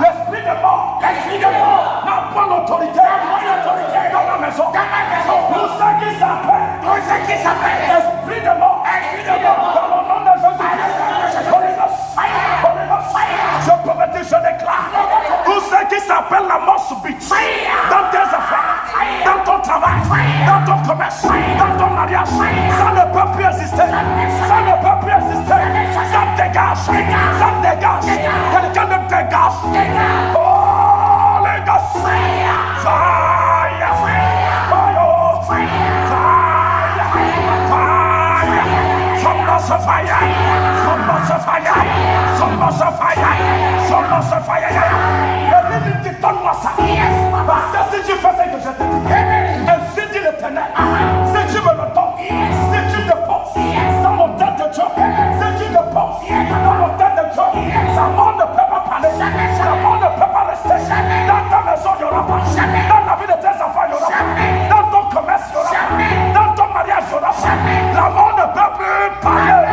l'esprit de mort n'a pas l'autorité dans la maison. Tout ce qui s'appelle esprit de mort, dans le nom de Jésus-Christ. Je promets, je déclare tout ce qui s'appelle la mort subite dans tes affaires, dans ton travail, dans ton commerce, dans ton mariage, ça ne peut plus exister. Ça ne peut plus exister. Ça dégage. Ça dégage. Quelqu'un me dégage. Oh, les gars. Fire. Fire. Donne-moi ça. Parce que si tu fais ce que je te dis, ainsi dit l'Éternel, si tu me le donnes, si tu te poses dans mon tête de Dieu, si tu te poses dans mon tête de Dieu, sa mort ne peut pas parler, sa mort ne peut pas rester. Dans ta maison, il n'y aura pas. Dans la vie de tes enfants, il n'y aura pas. Dans ton commerce, il n'y aura pas. Dans ton mariage, il n'y aura pas. La mort ne peut plus parler.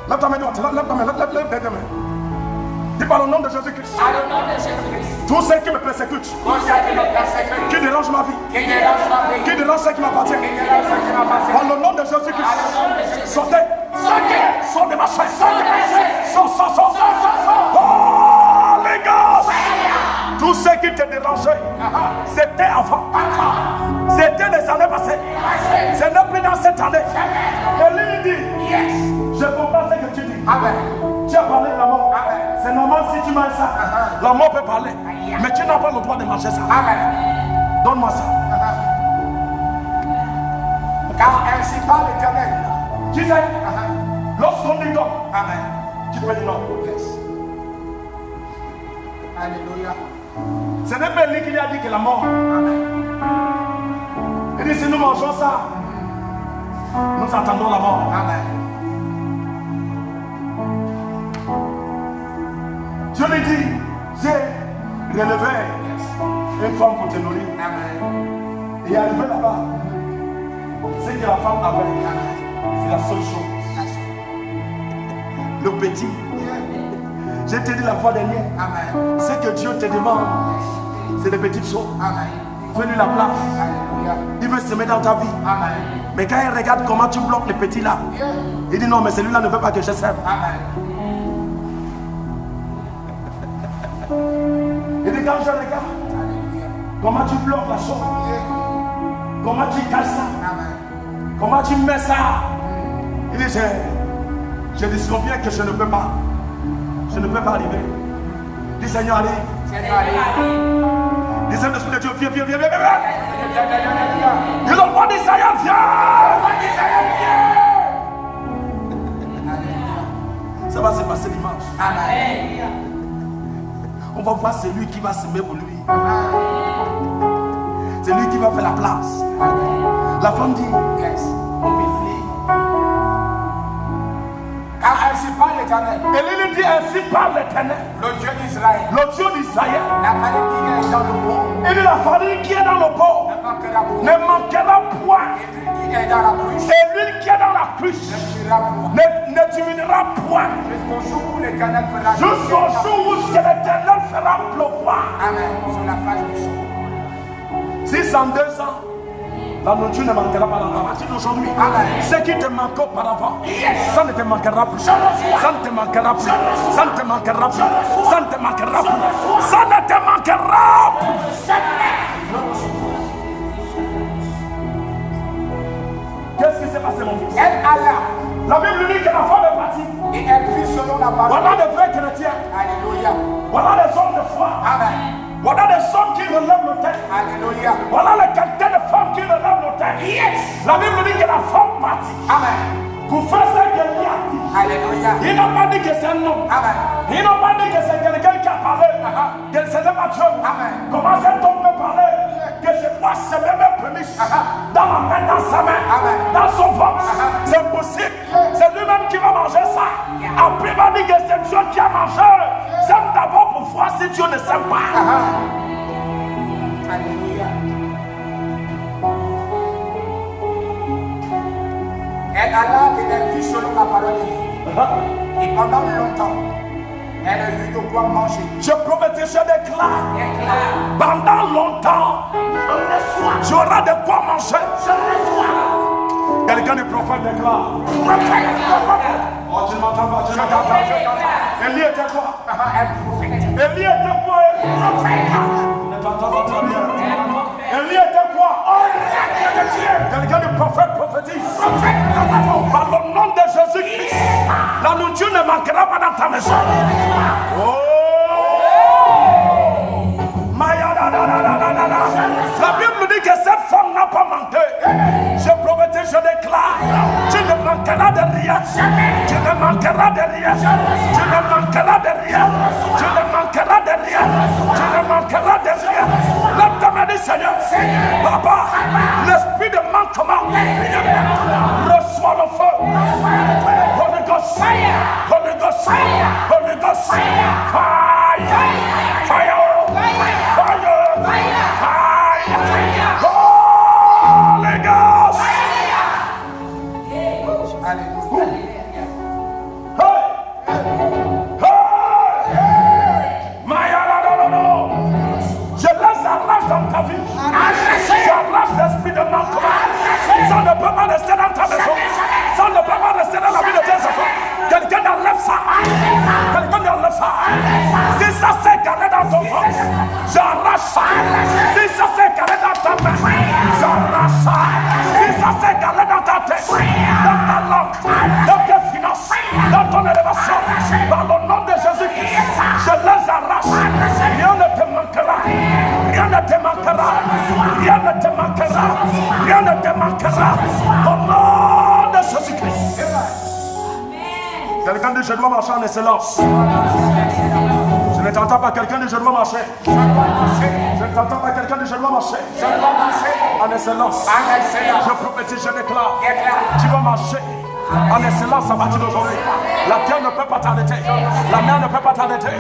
Lève ta main droite, lève ta main. Dis par le nom de Jésus-Christ. Tous ceux qui me persécutent, qui dérangent ma vie, qui dérangent ce qui m'appartient, par le nom de Jésus-Christ, sortez, sors de ma chaise, sors. Oh les gars, tous ceux qui te dérangeaient, c'était avant, c'était des années passées, ce n'est plus dans cette année. Et lui dit, je comprends ce que tu dis. Amen. Tu as parlé de la mort. C'est normal si tu manges ça. La mort peut parler. Mais tu n'as pas le droit de manger ça. Amen. Donne-moi ça. Car ainsi parle l'Éternel. Tu sais, lorsqu'on dit non, Amen. tu peux dire non. Yes. Alléluia. Ce n'est pas lui qui lui a dit que la mort. Amen. Il dit si nous mangeons ça, nous attendons la mort. Amen. Dieu lui dit, j'ai relevé une femme pour te nourrir. Amen. Et arrivé là-bas, ce que la femme avait, c'est la seule chose. Le petit. Je t'ai dit la fois dernière, Amen. ce que Dieu te demande, c'est des petites choses. Amen. Fais-lui la place. Alléluia. Il veut se mettre dans ta vie. Amen. Mais quand il regarde comment tu bloques les petits là, il dit non, mais celui-là ne veut pas que je sème. Amen. Il dit quand je regarde comment tu bloques la chose, comment tu caches ça, Amen. comment tu mets ça, il dit je disconviens que je ne peux pas. Je ne peux pas arriver. Dis Seigneur, allez. Dis Saint-Esprit de Dieu, viens. Dis le roi d'Israël, viens. Ça va se passer dimanche. Amen. On va voir celui qui va s'aimer pour lui. C'est lui qui va faire la place. La femme dit, Yes. on vit. Car ainsi parle l'Éternel. Et lui dit ainsi parle l'Éternel, Le Dieu d'Israël. le Dieu d'Israël. La farine qui est dans le pot Et dit la farine qui est dans le pot ne manquera point. ne manquera point. Et l'huile qui est dans la cruche et l'huile qui est dans la cruche ne diminuera point. Jusqu'au jour où l'Éternel fera pleuvoir. Amen. Sur la face du sol. Si en 2 ans, la nourriture ne manquera pas dans la partie d'aujourd'hui. Ce qui te manque auparavant, ça ne te manquera plus. Ça ne te manquera plus. Ça ne te manquera plus. Ça ne te manquera plus. Ça ne te manquera plus. Qu'est-ce qui s'est passé, mon fils? Elle alla. La Bible dit que la femme est partie. Et elle vit selon la parole. Voilà des vrais chrétiens. Alléluia. Voilà des hommes de foi. Amen. Voilà des hommes qui relèvent nos têtes. Alléluia. Voilà les qualités de femmes qui relèvent nos têtes. Yes. La Bible dit que la femme partit. Amen. Pour faire ce qu'elle lui a dit. Alléluia. Il n'a pas dit que c'est un homme. Amen. Il n'a pas dit que c'est quelqu'un qui a parlé. Que ce n'est pas Dieu. Amen. Comment cet homme peut parler? Que je vois ses mêmes prémices dans la main, dans sa main, dans son ventre. C'est possible. C'est lui-même qui va manger ça. Après, il va dire que c'est Dieu qui a mangé. C'est d'abord pour voir si Dieu ne s'aime pas. Alléluia. Elle alla et elle vit selon la parole de Dieu. Et pendant longtemps, elle a eu de quoi manger. Je prophétise, je déclare. Pendant longtemps, tu auras de quoi manger. Quelqu'un du prophète déclare. Oh, tu ne m'entends pas, je t'entends. Élie était quoi? Élie était quoi? Ne t'entends pas très bien. Élie était quoi? Quelqu'un du prophète prophétise. Par le nom de Jésus-Christ, la nourriture ne manquera pas dans ta maison. Oh! La Bible dit que cette femme n'a pas manqué. Je prophétise, je déclare. Tu ne manqueras de rien. Tu ne manqueras de rien. Tu ne manqueras de rien. Tu ne manqueras de rien. Tu ne manqueras de rien. Lève-toi, dit Seigneur. Papa, l'esprit de manquement. Reçois le feu. Holy Ghost. Holy Ghost. Holy Ghost. Fire. Fire. Holy Ghost. Je laisse arrache dans ta vie. J'arrache l'esprit de manquement. Ça ne peut pas rester dans ta maison. Ça ne peut pas rester dans la vie de tes enfants. Quelqu'un enlève ça. Quelqu'un enlève ça. Si ça s'est garé dans ton ventre, j'arrache ça. Si ça s'est garé dans ta main, j'arrache ça. Si ça s'est garé dans ta tête, dans ta langue, dans tes finances, dans ton élévation, par le nom de Jésus-Christ, je les arrache. Rien ne te manquera. Rien ne te manquera. Rien ne te manquera. Rien ne te manquera. Au nom de Jésus-Christ. Quelqu'un dit je dois marcher en excellence. Je ne t'entends pas. Quelqu'un dit je dois marcher. Je ne t'entends pas. Quelqu'un dit je dois marcher. En excellence. Je prophétise, je déclare. Tu vas marcher en excellence à partir d'aujourd'hui. La terre ne peut pas t'arrêter. La mer ne peut pas t'arrêter.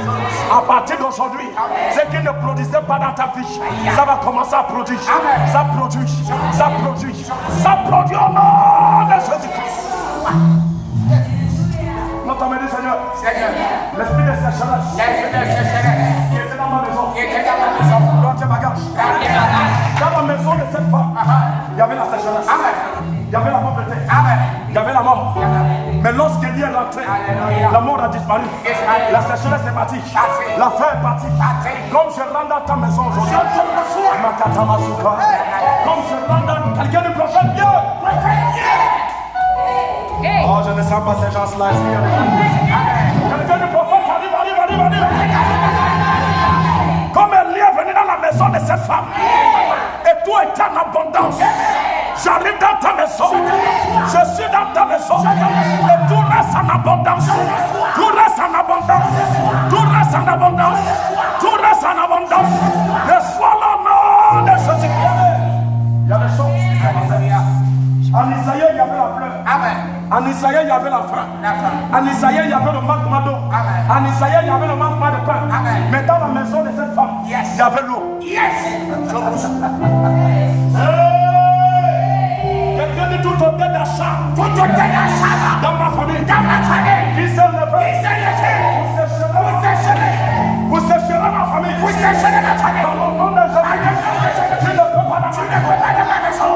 À partir d'aujourd'hui, ce qui ne produisait pas dans ta vie, ça va commencer à produire. Ça produit. Ça produit. Ça produit au nom de Jésus-Christ. Notre ami dit Seigneur, l'esprit de sécheresse qui était dans ma maison, dans tes bagages, dans la maison de cette femme, il y avait la sécheresse, il y avait la pauvreté, il y avait la mort. Mais lorsqu'il est rentré, la mort a disparu, la sécheresse est partie, la faim est partie. Comme je rentre dans ta maison aujourd'hui, comme je rentre dans quelqu'un du prophète, Dieu. Oh, je ne sens pas ces gens-là. Quelqu'un du prophète, arrive. Comme Élie est venu dans la maison de cette femme, et tout est en abondance. J'arrive dans ta maison, je suis dans ta maison, et tout reste en abondance. Tout reste en abondance. Tout reste en abondance. Tout reste en abondance. Reçois le nom de Jésus-Christ. Il y a des choses. En Isaïe, il y avait la pleurs. En Isaïe, il y avait la faim. En Isaïe, il y avait le manquement d'eau. En Isaïe, il y avait le manquement de pain. Mais dans la maison de cette femme, il y avait l'eau. Quelqu'un dit tout autorité d'achat. Dans ma famille. Qui s'est levé. Vous sécherez ma famille. Dans le nom de Jésus. Tu ne peux pas la maison.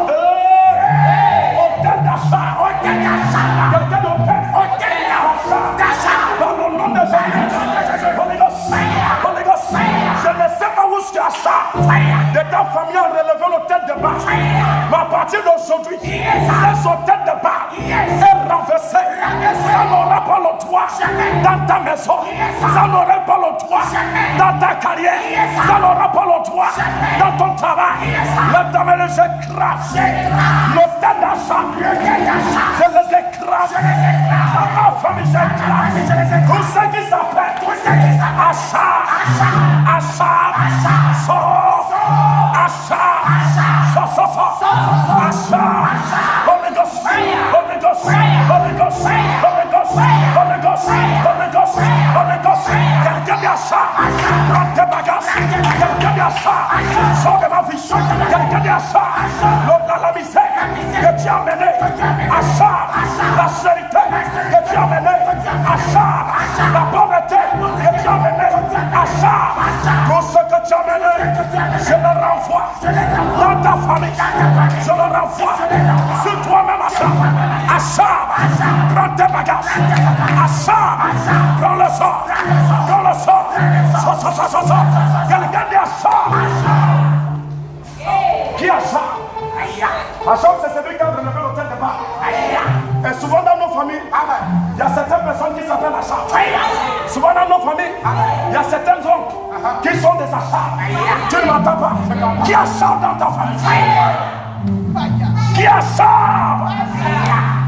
Hôtel d'achat. Quelqu'un d'hôtel d'achat. Dans le nom de Jésus. Holy Ghost. Je ne sais pas où tu as ça. De ta famille a relevé l'hôtel de bas. Mais à partir d'aujourd'hui, cette hôtel de bas est renversé. Ça n'aura pas le droit dans ta maison. Ça n'aura pas le droit dans ta carrière. Ça n'aura pas le droit dans ton travail. La dame, j'écrase l'hôtel d'achat. Je les écrase. Dans ma famille, j'écrase. Tout ce qui s'appelle achat. Sort. Achat. Holy Ghost. Quelqu'un dit achat. Prends tes bagages. Quelqu'un dit achat. Sors de ma vie. Quelqu'un dit achat. L'homme dans la misère que tu as mené. Achat. La charité que tu as mené. Achat. La pauvreté que tu as mené. Achat. Tout ce que tu as mené. Je le renvoie dans ta famille. Je le renvoie sur toi-même. Achat. Prends tes bagages. Achat. Prends le sort. Sort. Quelqu'un dit achat. Qui achat? Achat, c'est celui qui a relevé l'hôtel de bas. Et souvent dans nos familles, il y a certaines personnes qui s'appellent achat. Souvent dans nos familles, il y a certains hommes qui sont des achats. Tu ne m'entends pas. Qui achat dans ta famille? Qui achat?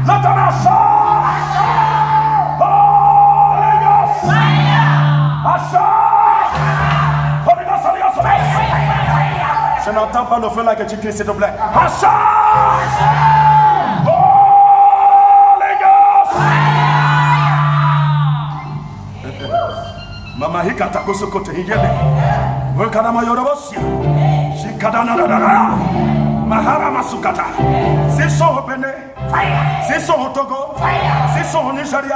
L'autre achat. Holy Ghost. Achat. Holy Ghost. Je n'entends pas le feu là que tu cries, s'il te plaît. Achat. Holy Ghost. Mama hikata kosokote hiyebe. Welkadama yorobosia. Shikadana dadara. Mahara masukata. S'ils sont au Bénin, s'ils sont au Togo, s'ils sont au Nigeria,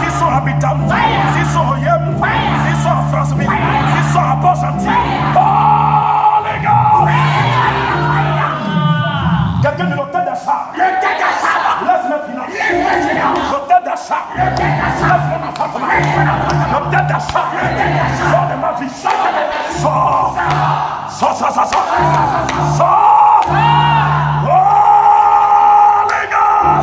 s'ils sont à Bitam, s'ils sont au Yémen, s'ils sont à Franceville, s'ils sont à Port-Gentil. Oh les gars! Quelqu'un de l'hôtel d'achat. Laisse-moi financer. L'hôtel d'achat. Laisse-moi ma femme. L'hôtel d'achat. Sors de ma vie. Sors. Oh les gars!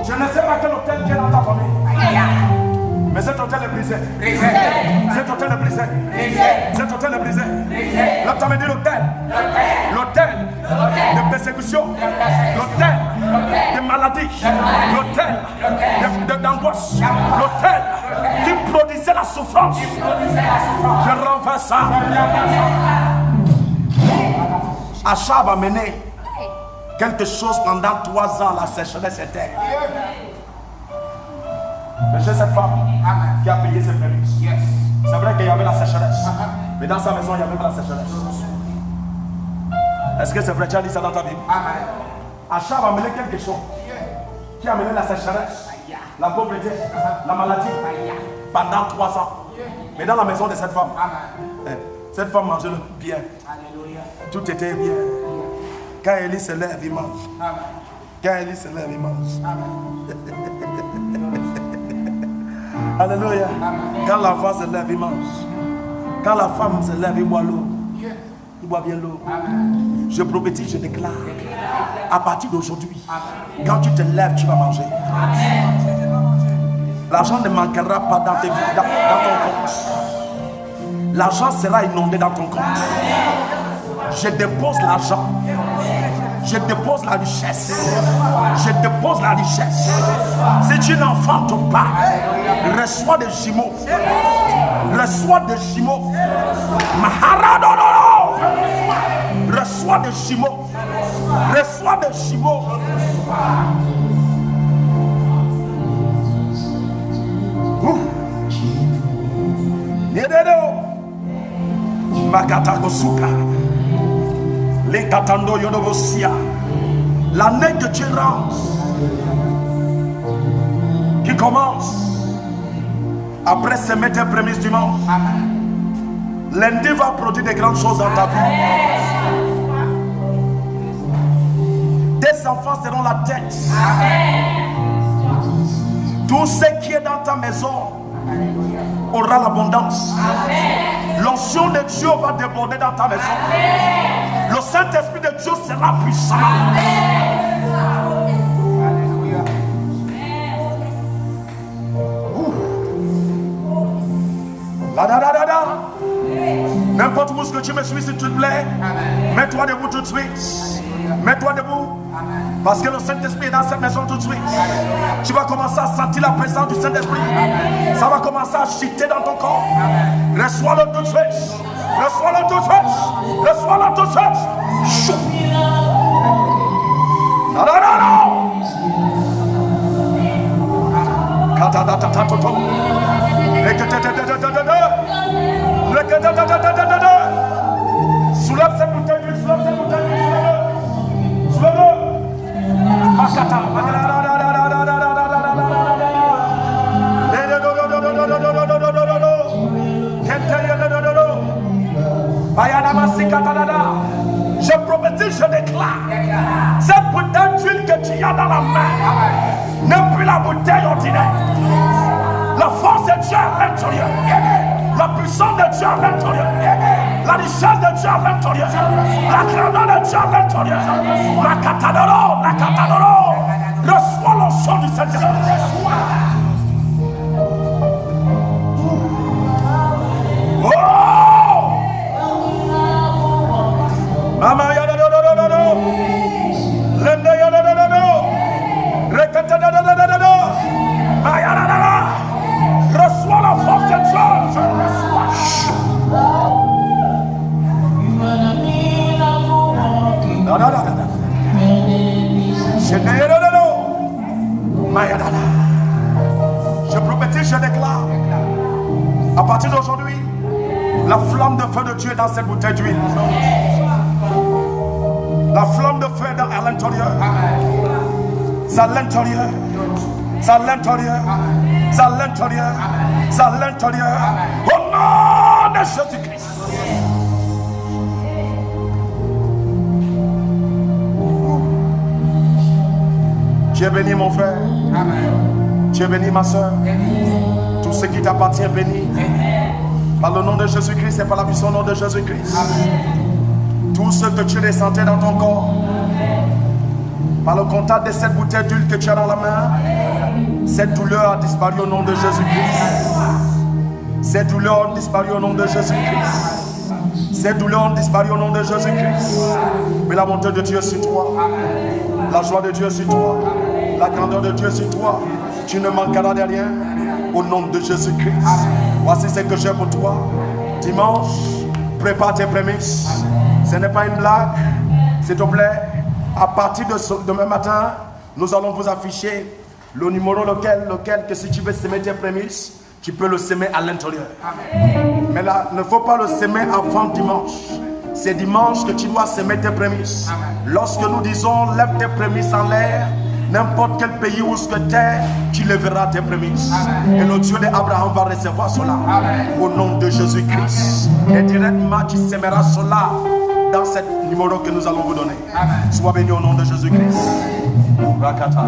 Je ne sais pas quel hôtel qui est dans ta famille. Mais cet hôtel est brisé. Cet hôtel est brisé. Cet hôtel est brisé. Là, tu m'as dit l'hôtel. L'hôtel de persécution. L'hôtel de maladie. L'hôtel d'angoisse. L'hôtel qui produisait la souffrance. Je renverse ça. Achat va mener quelque chose pendant 3 ans. La sécheresse était. Mais j'ai cette femme qui a payé ses prémices. C'est vrai qu'il y avait la sécheresse. Mais dans sa maison, il n'y avait pas la sécheresse. Est-ce que c'est vrai? Tu as dit ça dans ta Bible? Achat va mener quelque chose qui a mené la sécheresse, la pauvreté, la maladie pendant 3 ans. Mais dans la maison de cette femme, mangeait bien. Tout était bien. Quand Élie se lève, il mange. Quand Élie se lève, il mange. Alléluia. Quand la femme se lève, il mange. Quand la femme se lève, il boit l'eau. Il boit bien l'eau. Je prophétise, je déclare. À partir d'aujourd'hui, quand tu te lèves, tu vas manger. L'argent ne manquera pas dans ton compte. L'argent sera inondé dans ton compte. Je dépose l'argent. Je dépose la richesse. Je dépose la richesse. Si tu n'enfantes pas, reçois des jumeaux. Reçois des jumeaux. Maharadonoro. Reçois des jumeaux. Reçois des jumeaux. Yededo. Makatagosuka. Les katando yodobosia. L'année de tirance qui commence après semer tes prémices dimanche. Lundi va produire des grandes choses dans ta vie. Tes enfants seront la tête. Tout ce qui est dans ta maison aura l'abondance. L'onction de Dieu va déborder dans ta maison. Le Saint-Esprit de Dieu sera puissant. N'importe où ce que tu me suis, s'il te plaît, mets-toi debout tout de suite. Mets-toi debout. Parce que le Saint-Esprit est dans cette maison tout de suite. Tu vas commencer à sentir la présence du Saint-Esprit. Ça va commencer à chuter dans ton corps. Reçois-le tout de suite. Reçois-le tout de suite. Reçois-le tout de suite. Chou. Soulève cette bouteille d'huile, soulève cette bouteille d'huile, soulève-le. Makata. Je prophétise, je déclare, cette bouteille d'huile que tu as dans la main n'est plus la bouteille ordinaire. La force de Dieu à l'intérieur, la puissance de Dieu à l'intérieur, la richesse de Dieu à l'intérieur, la grandeur de Dieu à l'intérieur, la catadoro, reçois l'onction du Saint-Esprit. Oh! Mama yada do do do do do. Lende yada do do do. Rekata do do do do do. Mayada da da. Reçois la force de Dieu. Je reçois. Da da da da. Je ne yada do do. Mayada da. Je prophétise, je déclare. À partir d'aujourd'hui, la flamme de feu de Dieu est dans cette bouteille d'huile. La flamme de feu est à l'intérieur. C'est à l'intérieur. C'est à l'intérieur. C'est à l'intérieur. C'est à l'intérieur. Au nom de Jésus-Christ. Tu es béni, mon frère. Tu es béni, ma soeur. Tout ce qui t'appartient est béni. Par le nom de Jésus-Christ et par la puissance nom de Jésus-Christ. Tout ce que tu ressentais dans ton corps, par le contact de cette bouteille d'huile que tu as dans la main, cette douleur a disparu au nom de Jésus-Christ. Cette douleur a disparu au nom de Jésus-Christ. Cette douleur a disparu au nom de Jésus-Christ. Mais la bonté de Dieu sur toi, la joie de Dieu sur toi, la grandeur de Dieu sur toi, tu ne manqueras de rien au nom de Jésus-Christ. Voici ce que j'ai pour toi. Dimanche, prépare tes prémices. Ce n'est pas une blague, s'il te plaît. À partir de demain matin, nous allons vous afficher le numéro lequel que si tu veux semer tes prémices, tu peux le semer à l'intérieur. Mais là, il ne faut pas le semer avant dimanche. C'est dimanche que tu dois semer tes prémices. Lorsque nous disons lève tes prémices en l'air, n'importe quel pays où tu es, tu lèveras tes prémices. Et le Dieu d'Abraham va recevoir cela. Au nom de Jésus-Christ. Et directement, tu sèmeras cela dans ce numéro que nous allons vous donner. Sois béni au nom de Jésus-Christ. Rakata.